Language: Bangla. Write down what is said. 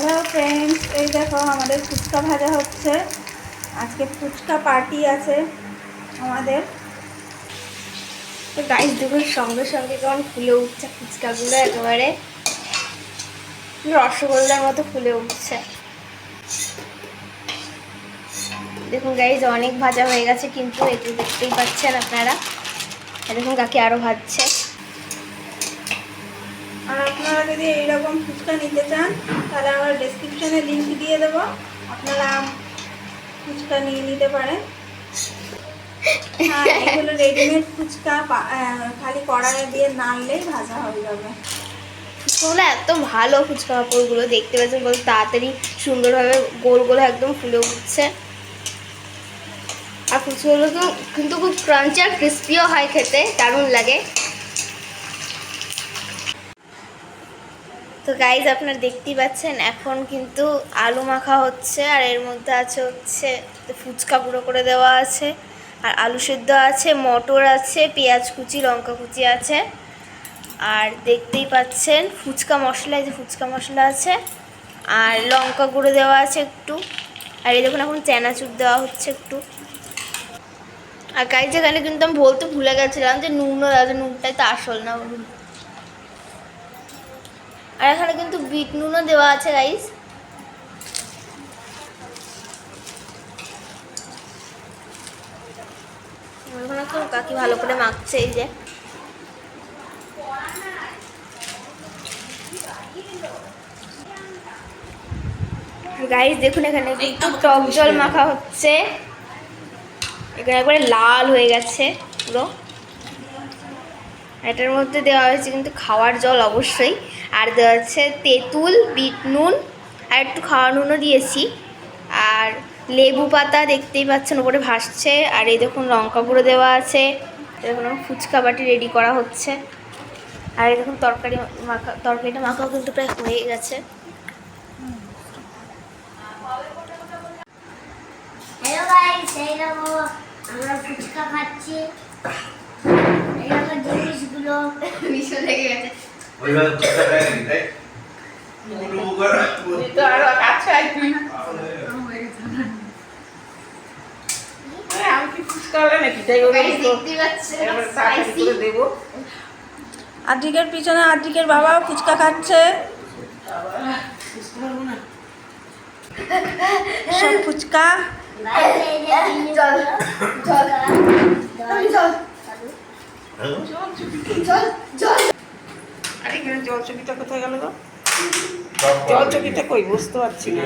হ্যালো ফ্রেন্ডস, এই দেখো আমাদের ফুচকা ভাজা হচ্ছে। আজকে ফুচকা পার্টি আছে আমাদের। তো গাইস দেখুন সঙ্গে সঙ্গে কেমন ফুলে উঠছে ফুচকাগুলো, একেবারে রসগোল্লার মতো ফুলে উঠছে। দেখুন গাইস অনেক ভাজা হয়ে গেছে, কিন্তু একটু দেখতেই পাচ্ছেন আপনারা। দেখুন কাকি আরো ভাজছে। আর আপনারা যদি এইরকম ফুচকা নিতে চান তাহলে আমার ডেসক্রিপশনে লিঙ্ক দিয়ে দেবো, আপনারা ফুচকা নিয়ে নিতে পারেন। হ্যাঁ, এগুলো রেডিমেড ফুচকা, খালি কড়াইয়ে দিয়ে নাড়লেই ভাজা হয়ে যাবে। ফুচকাগুলো এত ভালো, ফুচকা কাপড়গুলো দেখতে পাচ্ছেন বল তাড়াতাড়ি সুন্দরভাবে গোল গোল একদম ফুলে উঠছে। আর ফুচকাগুলো কিন্তু খুব ক্রাঞ্চি আর ক্রিস্পিও হয়, খেতে দারুণ লাগে। তো গাইজ আপনারা দেখতেই পাচ্ছেন এখন কিন্তু আলু মাখা হচ্ছে, আর এর মধ্যে আছে হচ্ছে ফুচকা গুঁড়ো করে দেওয়া আছে, আর আলু সেদ্ধ আছে, মটর আছে, পেঁয়াজ কুচি, লঙ্কা কুচি আছে, আর দেখতেই পাচ্ছেন ফুচকা মশলা, এই যে ফুচকা মশলা আছে, আর লঙ্কা গুঁড়ো দেওয়া আছে একটু, আর এই দেখুন এখন চানাচুর দেওয়া হচ্ছে একটু। আর গাইজ এখানে কিন্তু আমি বলতে ভুলে গেছিলাম যে নুনও দেওয়া আছে, নুনটাই তো আসল না। আর এখানে কিন্তু বিট নুনও দেওয়া আছে গাইস। ওখানে তো কাকি ভালো করে মাখছে, এই যে গাইস দেখুন এখানে কিন্তু টক জল মাখা হচ্ছে, এখানে একবারে লাল হয়ে গেছে পুরো। এটার মধ্যে দেওয়া হয়েছে কিন্তু খাওয়ার জল অবশ্যই, আর দেওয়া হচ্ছে তেঁতুল, বিট নুন, আর একটু খাওয়ার নুনও দিয়েছি, আর লেবু পাতা দেখতেই পাচ্ছেন ওপরে ভাসছে, আর এই দেখুন লঙ্কা গুঁড়ো দেওয়া আছে। দেখুন ফুচকা বাটি রেডি করা হচ্ছে, আর এই দেখুন তরকারিটা মাখাও কিন্তু প্রায় হয়ে গেছে। হ্যালো গাইস, এই দেখো আমরা ফুচকা খাচ্ছি। এই দেখো জিনিসগুলো মিশন লেগে গেছে। ওইভাবে ফুচকা খাই নাকি তাই? তো আরো কাছে আসবি না। আমি কি ফুচকা হলে নাকি তাই দেখতেই পাচ্ছেন স্পাইসি। দেবো। আদ্রিকের পিছনে আদ্রিকের বাবাও ফুচকা খাচ্ছে। সব ফুচকা। জল জল জল জল জল। আরে এখানে জল চকিটা কোথায় গেল গো? জল চকিটা কই বুঝতে পারছি না।